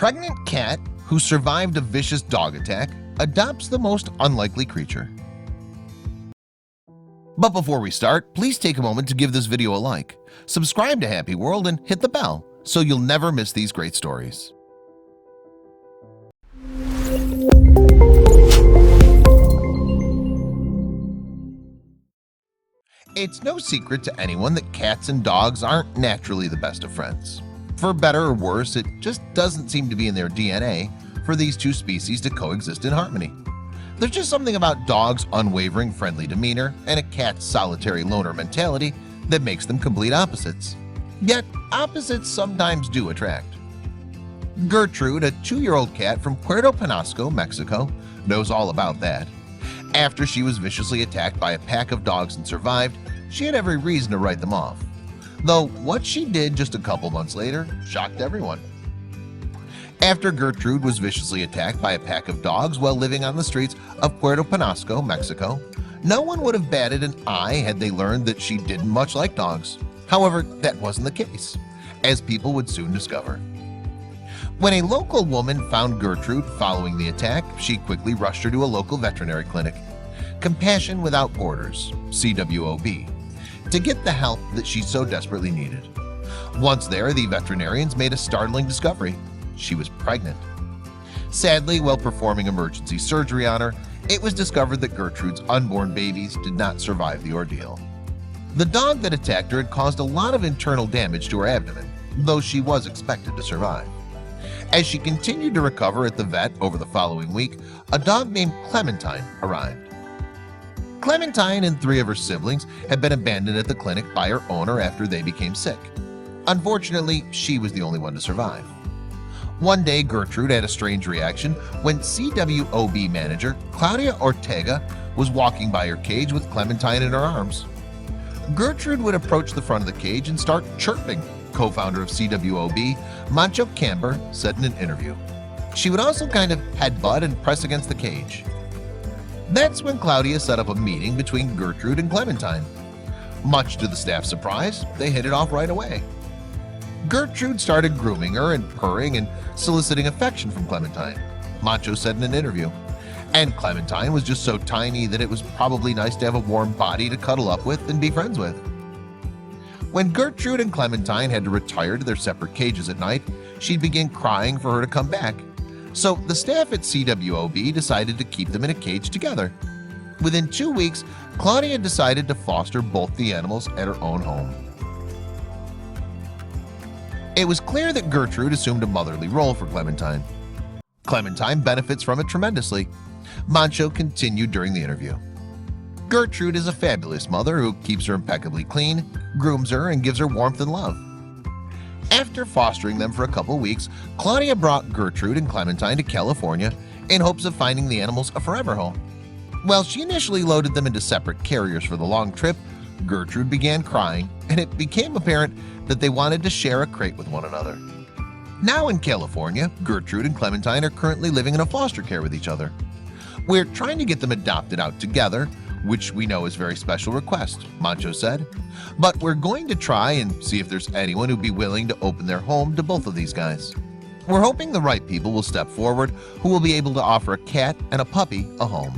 Pregnant cat who survived a vicious dog attack adopts the most unlikely creature. But before we start, please take a moment to give this video a like, subscribe to Happy World, and hit the bell so you'll never miss these great stories. It's no secret to anyone that cats and dogs aren't naturally the best of friends. For better or worse, it just doesn't seem to be in their DNA for these two species to coexist in harmony. There's just something about dogs' unwavering friendly demeanor and a cat's solitary loner mentality that makes them complete opposites. Yet, opposites sometimes do attract. Gertrude, a 2-year-old cat from Puerto Penasco, Mexico, knows all about that. After she was viciously attacked by a pack of dogs and survived, she had every reason to write them off. Though what she did just a couple months later shocked everyone. After Gertrude was viciously attacked by a pack of dogs while living on the streets of Puerto Penasco, Mexico, no one would have batted an eye had they learned that she didn't much like dogs. However, that wasn't the case, as people would soon discover. When a local woman found Gertrude following the attack, she quickly rushed her to a local veterinary clinic, Compassion Without Borders, CWOB, to get the help that she so desperately needed. Once there, the veterinarians made a startling discovery. She was pregnant. Sadly, while performing emergency surgery on her, it was discovered that Gertrude's unborn babies did not survive the ordeal. The dog that attacked her had caused a lot of internal damage to her abdomen, though she was expected to survive. As she continued to recover at the vet over the following week, a dog named Clementine arrived. Clementine and 3 of her siblings had been abandoned at the clinic by her owner after they became sick. Unfortunately, she was the only one to survive. One day, Gertrude had a strange reaction when CWOB manager Claudia Ortega was walking by her cage with Clementine in her arms. Gertrude would approach the front of the cage and start chirping, co-founder of CWOB, Mancho Camber, said in an interview. She would also kind of headbutt and press against the cage. That's when Claudia set up a meeting between Gertrude and Clementine. Much to the staff's surprise, they hit it off right away. Gertrude started grooming her and purring and soliciting affection from Clementine, Mancho said in an interview. And Clementine was just so tiny that it was probably nice to have a warm body to cuddle up with and be friends with. When Gertrude and Clementine had to retire to their separate cages at night, she'd begin crying for her to come back. So the staff at CWOB decided to keep them in a cage together. Within 2 weeks, Claudia decided to foster both the animals at her own home. It was clear that Gertrude assumed a motherly role for Clementine. Clementine benefits from it tremendously, Mancho continued during the interview. Gertrude is a fabulous mother who keeps her impeccably clean, grooms her, and gives her warmth and love. After fostering them for a couple weeks, Claudia brought Gertrude and Clementine to California in hopes of finding the animals a forever home. While she initially loaded them into separate carriers for the long trip, Gertrude began crying, and it became apparent that they wanted to share a crate with one another. Now in California, Gertrude and Clementine are currently living in a foster care with each other. We're trying to get them adopted out together, which we know is a very special request, Mancho said. But we're going to try and see if there's anyone who'd be willing to open their home to both of these guys. We're hoping the right people will step forward who will be able to offer a cat and a puppy a home.